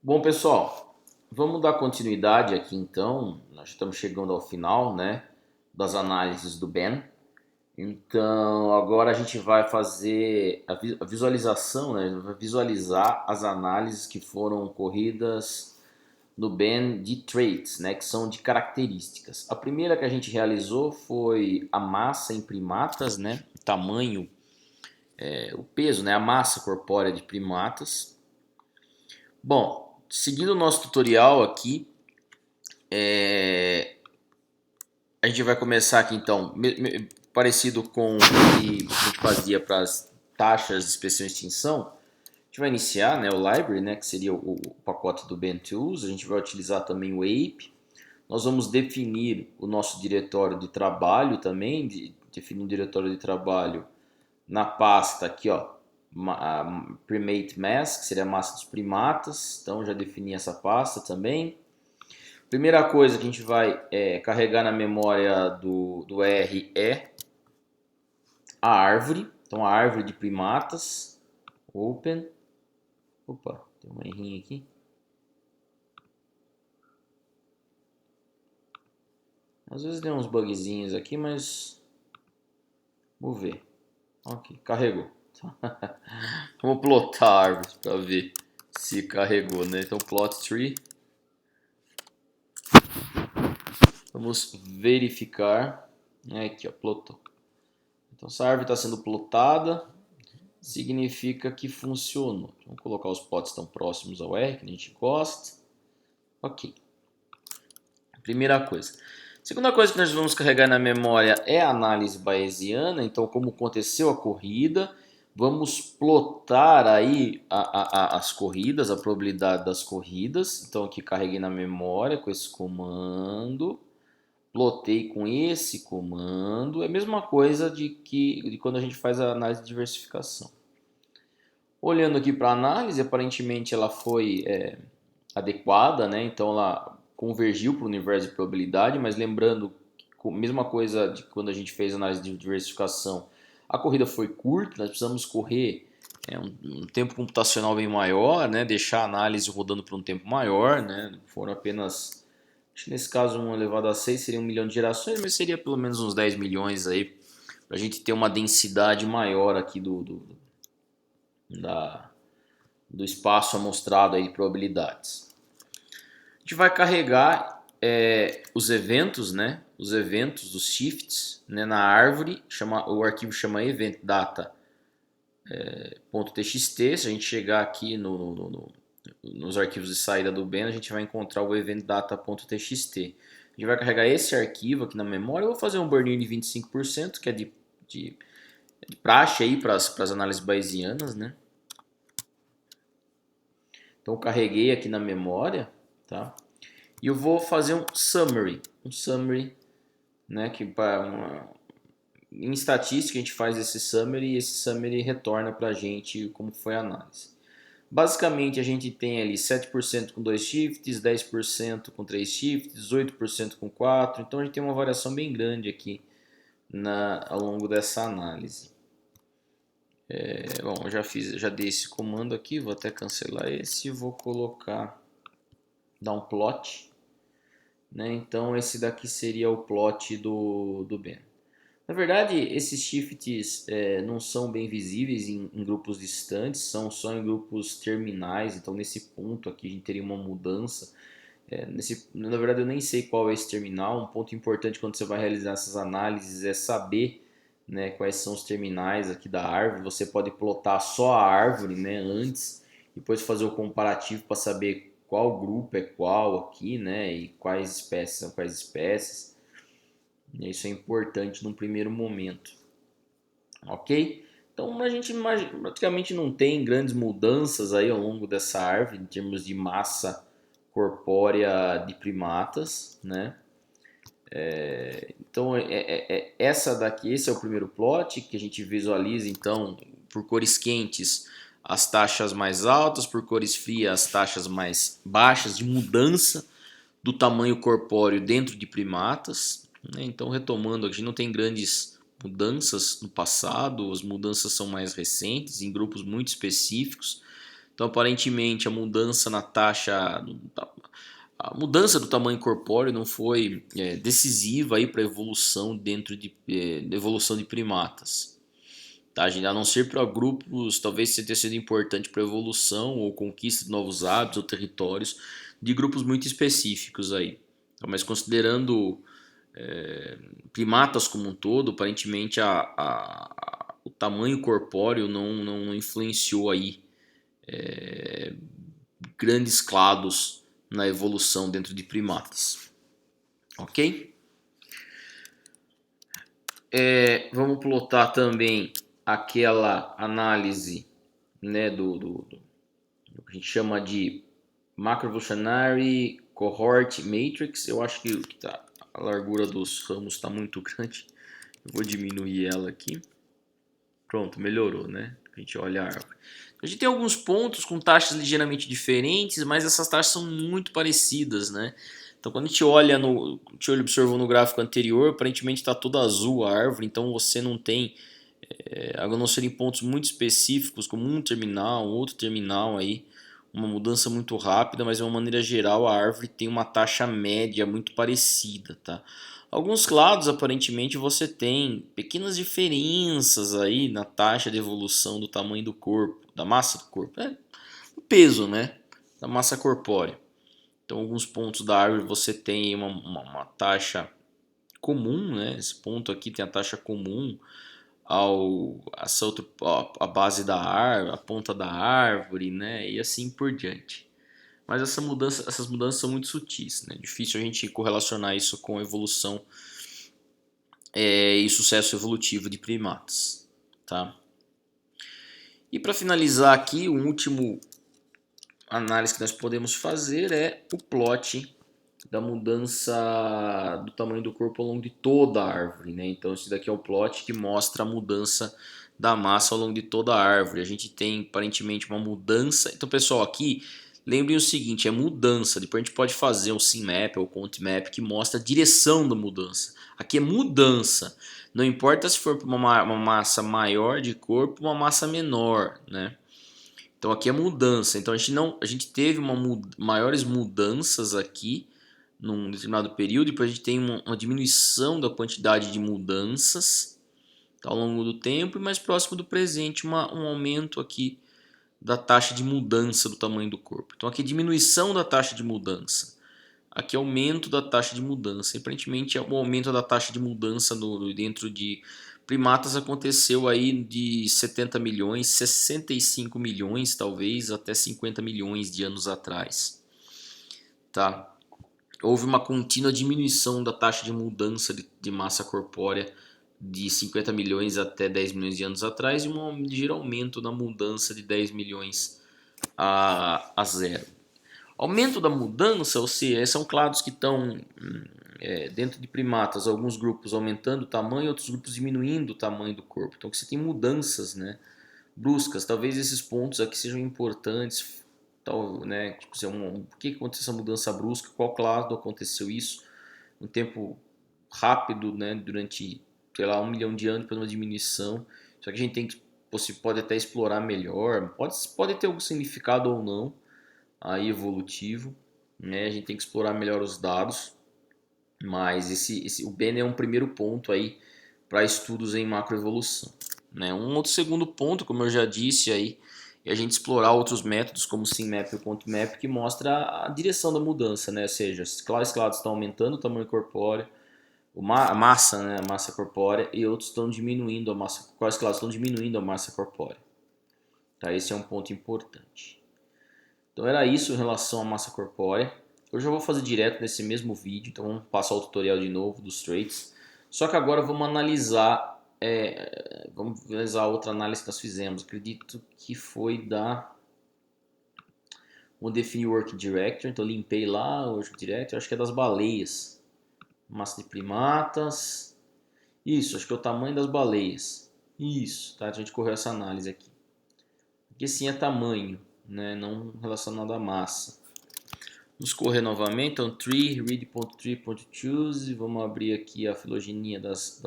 Bom, pessoal, vamos dar continuidade aqui então. Nós estamos chegando ao final, né, das análises do Ben. Então, agora a gente vai fazer a visualização, né, vai visualizar as análises que foram corridas no Ben de traits, né, que são de características. A primeira que a gente realizou foi a massa em primatas, né, o tamanho, o peso, né, a massa corpórea de primatas. Bom, seguindo o nosso tutorial aqui, a gente vai começar aqui então, parecido com o que a gente fazia para as taxas de inspeção e extinção. A gente vai iniciar, né, o library, né, que seria o pacote do BenTools. A gente vai utilizar também o ape. Nós vamos definir o nosso diretório de trabalho também, definir um diretório de trabalho na pasta aqui, ó, primate mass, que seria a massa dos primatas. Então já defini essa pasta também. Primeira coisa que a gente vai carregar na memória do R é a árvore. Então a árvore de primatas. Open. Opa, tem um errinho aqui. Às vezes tem uns bugzinhos aqui, mas vamos ver. Ok, carregou. Vamos plotar a árvore para ver se carregou, né? Então plot tree. Vamos verificar. Aqui, ó, plotou. Então essa árvore está sendo plotada. Significa que funcionou. Vamos colocar os plots tão próximos ao R que a gente gosta. Ok. Primeira coisa. Segunda coisa que nós vamos carregar na memória é a análise bayesiana. Então, como aconteceu a corrida, vamos plotar aí as corridas, a probabilidade das corridas. Então, aqui carreguei na memória com esse comando. Plotei com esse comando. É a mesma coisa de quando a gente faz a análise de diversificação. Olhando aqui para a análise, aparentemente ela foi adequada, né? Então ela convergiu para o universo de probabilidade, mas lembrando, mesma coisa de quando a gente fez a análise de diversificação, a corrida foi curta, nós precisamos correr um tempo computacional bem maior, né? Deixar a análise rodando por um tempo maior, né? Foram apenas, acho que nesse caso 1 elevado a 6 seria 1 milhão de gerações, mas seria pelo menos uns 10 milhões aí, para a gente ter uma densidade maior aqui da, do espaço amostrado aí de probabilidades. A gente vai carregar os eventos, né? Os eventos dos shifts, né? Na árvore, o arquivo chama eventdata.txt. Se a gente chegar aqui nos arquivos de saída do Ben, a gente vai encontrar o eventdata.txt. A gente vai carregar esse arquivo aqui na memória. Eu vou fazer um burn-in de 25%, que é de praxe aí para as análises bayesianas, né? Então eu carreguei aqui na memória, tá? E eu vou fazer um summary, né? Em estatística a gente faz esse summary e esse summary retorna para a gente como foi a análise. Basicamente a gente tem ali 7% com 2 shifts, 10% com 3 shifts, 18% com 4. Então a gente tem uma variação bem grande aqui ao longo dessa análise. Bom, eu já dei esse comando aqui, vou até cancelar esse e vou dar um plot, né? Então esse daqui seria o plot do Ben. Na verdade, esses shifts não são bem visíveis em grupos distantes, são só em grupos terminais. Então nesse ponto aqui a gente teria uma mudança. Na verdade eu nem sei qual é esse terminal. Um ponto importante quando você vai realizar essas análises é saber, né, quais são os terminais aqui da árvore. Você pode plotar só a árvore, né, antes, depois fazer o comparativo para saber qual grupo é qual aqui, né, e quais espécies são quais espécies. Isso é importante num primeiro momento, ok? Então a gente praticamente não tem grandes mudanças aí ao longo dessa árvore em termos de massa corpórea de primatas, né? Então essa daqui, esse é o primeiro plot que a gente visualiza então por cores quentes as taxas mais altas, por cores frias as taxas mais baixas de mudança do tamanho corpóreo dentro de primatas, né? Então retomando, a gente não tem grandes mudanças no passado, as mudanças são mais recentes em grupos muito específicos. Então, aparentemente, a mudança na taxa, a mudança do tamanho corpóreo não foi decisiva para a evolução dentro de evolução de primatas. Tá, gente? A não ser para grupos, talvez tenha sido importante para a evolução ou conquista de novos hábitos ou territórios de grupos muito específicos aí. Mas considerando primatas como um todo, aparentemente o tamanho corpóreo não influenciou aí grandes clados na evolução dentro de primatas. Ok? Vamos plotar também aquela análise, né, do que a gente chama de Macroevolutionary Cohort Matrix. Eu acho que a largura dos ramos está muito grande. Eu vou diminuir ela aqui. Pronto, melhorou, né? A gente olha a árvore. A gente tem alguns pontos com taxas ligeiramente diferentes, mas essas taxas são muito parecidas, né? Então quando a gente olha observou no gráfico anterior, aparentemente está toda azul a árvore, então você não tem, a não ser em pontos muito específicos, como um terminal, outro terminal aí, uma mudança muito rápida, mas de uma maneira geral a árvore tem uma taxa média muito parecida, tá? Alguns clados, aparentemente, você tem pequenas diferenças aí na taxa de evolução do tamanho do corpo, da massa do corpo, o peso, né, da massa corpórea. Então, alguns pontos da árvore você tem uma taxa comum, né? Esse ponto aqui tem a taxa comum a base da árvore, a ponta da árvore, né? E assim por diante. Mas essas mudanças são muito sutis, né? Difícil a gente correlacionar isso com evolução e sucesso evolutivo de primatas, tá? E para finalizar aqui, o último análise que nós podemos fazer é o plot da mudança do tamanho do corpo ao longo de toda a árvore, né? Então esse daqui é o plot que mostra a mudança da massa ao longo de toda a árvore. A gente tem aparentemente uma mudança. Então pessoal, aqui lembrem o seguinte, é mudança. Depois a gente pode fazer um sim map ou count map que mostra a direção da mudança. Aqui é mudança. Não importa se for uma massa maior de corpo ou uma massa menor, né? Então aqui é mudança. Então a gente teve maiores mudanças aqui num determinado período, depois a gente tem uma diminuição da quantidade de mudanças, tá, ao longo do tempo, e mais próximo do presente um aumento aqui da taxa de mudança do tamanho do corpo. Então aqui diminuição da taxa de mudança, aqui aumento da taxa de mudança. E, aparentemente o aumento da taxa de mudança dentro de primatas aconteceu aí de 70 milhões, 65 milhões talvez, até 50 milhões de anos atrás. Tá? Houve uma contínua diminuição da taxa de mudança de massa corpórea de 50 milhões até 10 milhões de anos atrás e um ligeiro aumento na mudança de 10 milhões a zero. Aumento da mudança, ou seja, são clados que estão dentro de primatas, alguns grupos aumentando o tamanho, outros grupos diminuindo o tamanho do corpo. Então você tem mudanças, né, bruscas. Talvez esses pontos aqui sejam importantes, né, tipo, por que aconteceu essa mudança brusca, qual clado aconteceu isso, um tempo rápido, né, durante, sei lá, 1 milhão de anos para uma diminuição. Só que a gente tem que, você pode até explorar melhor, pode ter algum significado ou não aí evolutivo, né? A gente tem que explorar melhor os dados, mas o BEN é um primeiro ponto aí para estudos em macroevolução, né? Um outro segundo ponto, como eu já disse aí, é a gente explorar outros métodos como o SimMap e o CountMap que mostra a direção da mudança, né? Ou seja, quais clados estão aumentando o tamanho corpóreo, a massa, né? A massa corpórea, e outros estão diminuindo a massa, quais clados estão diminuindo a massa corpórea. Tá? Esse é um ponto importante. Então era isso em relação à massa corpórea. Eu já vou fazer direto nesse mesmo vídeo, então vamos passar o tutorial de novo dos traits. Só que agora vamos analisar outra análise que nós fizemos. Acredito que foi vamos definir o Work Director. Então limpei lá o Work Director, acho que é das baleias. Massa de primatas. Isso, acho que é o tamanho das baleias. Isso, tá? A gente correu essa análise aqui. Aqui sim é tamanho, né? Não relacionado à massa. Vamos correr novamente, então tree, read.tree.choose, vamos abrir aqui a filogenia das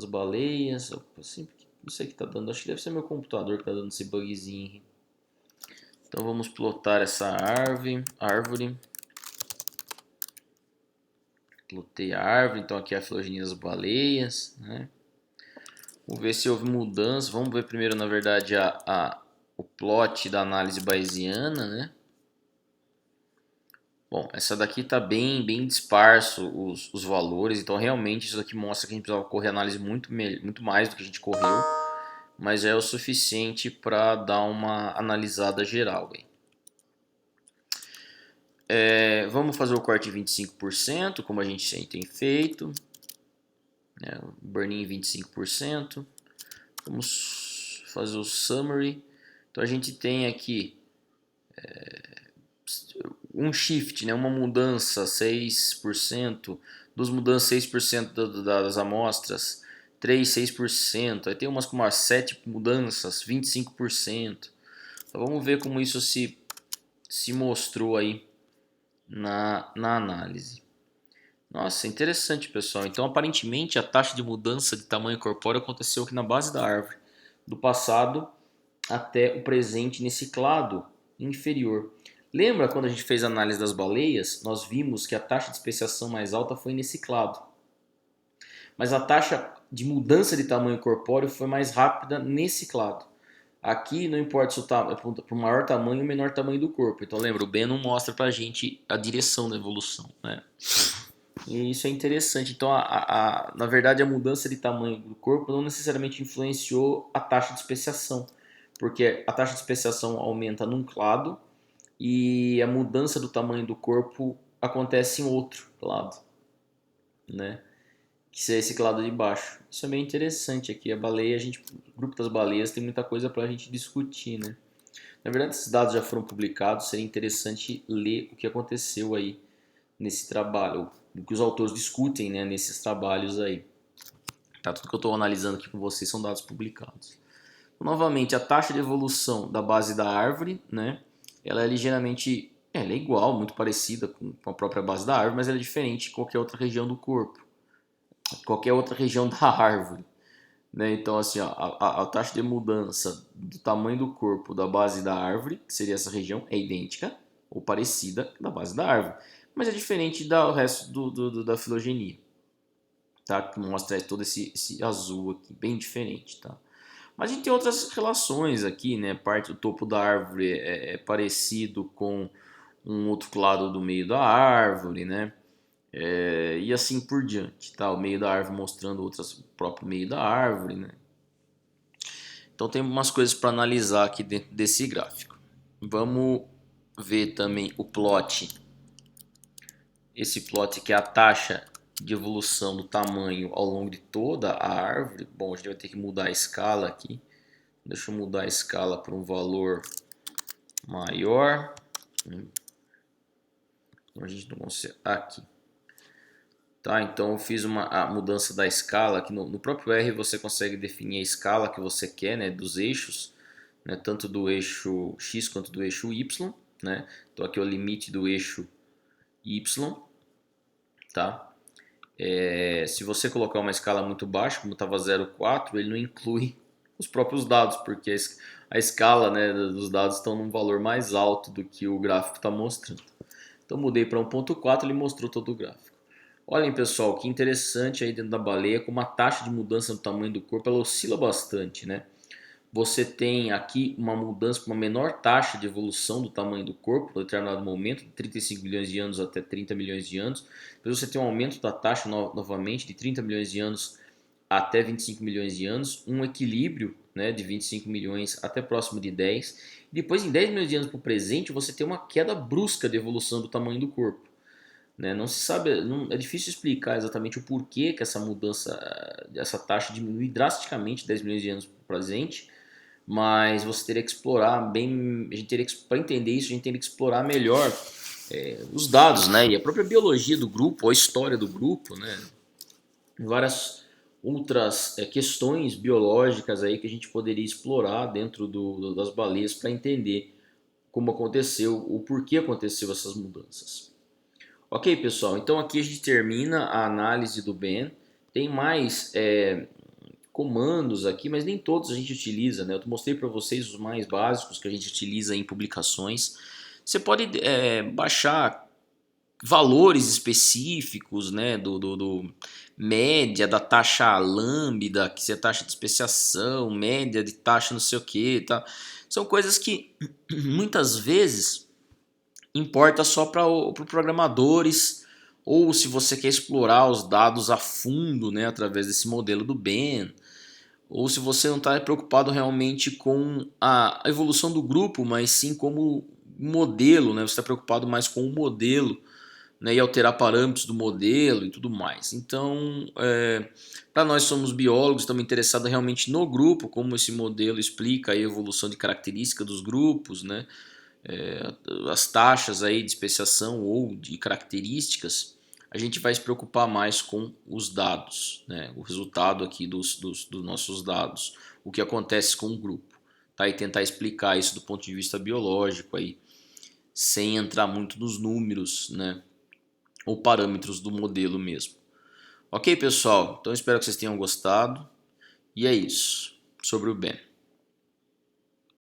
baleias. Opa, sempre não sei o que está dando, acho que deve ser meu computador que está dando esse bugzinho. Então vamos plotar essa árvore. Plotei a árvore, então aqui é a filogenia das baleias, né? Vamos ver se houve mudança. Vamos ver primeiro, na verdade, o plot da análise bayesiana, né? Bom, essa daqui está bem disparso os valores, então realmente isso aqui mostra que a gente precisava correr análise muito mais do que a gente correu, mas já é o suficiente para dar uma analisada geral. Vamos fazer o corte em 25%, como a gente sempre tem feito, né? Burn-in em 25%. Vamos fazer o summary. Então a gente tem aqui um shift, né? Uma mudança 6%, duas mudanças 6% das amostras, 3, 6%, aí tem umas com umas 7 mudanças, 25%. Então vamos ver como isso se mostrou aí na análise. Nossa, interessante, pessoal. Então, aparentemente, a taxa de mudança de tamanho corpóreo aconteceu aqui na base da árvore, do passado até o presente nesse clado inferior. Lembra quando a gente fez a análise das baleias? Nós vimos que a taxa de especiação mais alta foi nesse clado. Mas a taxa de mudança de tamanho corpóreo foi mais rápida nesse clado. Aqui não importa se é para o maior tamanho ou menor tamanho do corpo. Então lembra, o Ben não mostra para a gente a direção da evolução, né? E isso é interessante. Então, na verdade, a mudança de tamanho do corpo não necessariamente influenciou a taxa de especiação, porque a taxa de especiação aumenta num clado e a mudança do tamanho do corpo acontece em outro clado, né? Que é esse clado de baixo. Isso é bem interessante aqui. A baleia, o grupo das baleias tem muita coisa para a gente discutir, né? Na verdade, esses dados já foram publicados, seria interessante ler o que aconteceu aí nesse trabalho, o que os autores discutem, né, nesses trabalhos aí. Tá, tudo que eu estou analisando aqui com vocês são dados publicados. Então, novamente, a taxa de evolução da base da árvore, né, ela é ligeiramente, ela é igual, muito parecida com a própria base da árvore, mas ela é diferente de qualquer outra região do corpo, qualquer outra região da árvore. Né? Então, assim, ó, a taxa de mudança do tamanho do corpo da base da árvore, que seria essa região, é idêntica ou parecida da base da árvore, mas é diferente do resto da filogenia, tá? Que mostra todo esse azul aqui, bem diferente, tá? Mas a gente tem outras relações aqui, né? Parte do topo da árvore é parecido com um outro clado do meio da árvore, né? E assim por diante, tá? O meio da árvore mostrando o próprio meio da árvore, né? Então tem umas coisas para analisar aqui dentro desse gráfico. Vamos ver também o plot. Esse plot que é a taxa de evolução do tamanho ao longo de toda a árvore. Bom, a gente vai ter que mudar a escala aqui. Deixa eu mudar a escala para um valor maior. Então a gente não consegue. Aqui. Tá, então eu fiz a mudança da escala. Aqui no próprio R você consegue definir a escala que você quer, né, dos eixos, né, tanto do eixo X quanto do eixo Y. Né? Então aqui é o limite do eixo Y. Tá? Se você colocar uma escala muito baixa, como estava 0,4, ele não inclui os próprios dados, porque a escala, né, dos dados estão num valor mais alto do que o gráfico está mostrando. Então mudei para 1,4, ele mostrou todo o gráfico. Olhem, pessoal, que interessante aí dentro da baleia, como a taxa de mudança do tamanho do corpo ela oscila bastante, né? Você tem aqui uma mudança, uma menor taxa de evolução do tamanho do corpo em determinado momento, de 35 milhões de anos até 30 milhões de anos. Depois você tem um aumento da taxa novamente de 30 milhões de anos até 25 milhões de anos, um equilíbrio, né, de 25 milhões até próximo de 10. Depois, em 10 milhões de anos para o presente, você tem uma queda brusca de evolução do tamanho do corpo. Né? Não se sabe, é difícil explicar exatamente o porquê que essa mudança, essa taxa diminui drasticamente 10 milhões de anos para o presente, mas você teria que explorar bem, a gente teria que, para entender isso, a gente teria que explorar melhor os dados, né, e a própria biologia do grupo, a história do grupo, né, várias outras questões biológicas aí que a gente poderia explorar dentro das baleias para entender como aconteceu, o porquê aconteceu essas mudanças. Ok, pessoal, então aqui a gente termina a análise do Ben. Tem mais comandos aqui, mas nem todos a gente utiliza, né? Eu mostrei para vocês os mais básicos que a gente utiliza em publicações. Você pode baixar valores específicos, né, do média da taxa lambda, que é taxa de especiação, média de taxa não sei o que, tá? São coisas que muitas vezes importa só para programadores, ou se você quer explorar os dados a fundo, né, através desse modelo do Ben, ou se você não está preocupado realmente com a evolução do grupo, mas sim como modelo, né? Você está preocupado mais com o modelo, né? E alterar parâmetros do modelo e tudo mais. Então, para nós somos biólogos, estamos interessados realmente no grupo, como esse modelo explica a evolução de característica dos grupos, né? As taxas aí de especiação ou de características, a gente vai se preocupar mais com os dados, né? O resultado aqui dos nossos dados, o que acontece com o grupo, tá? E tentar explicar isso do ponto de vista biológico, aí, sem entrar muito nos números, né? Ou parâmetros do modelo mesmo. Ok, pessoal? Então espero que vocês tenham gostado. E é isso sobre o Ben.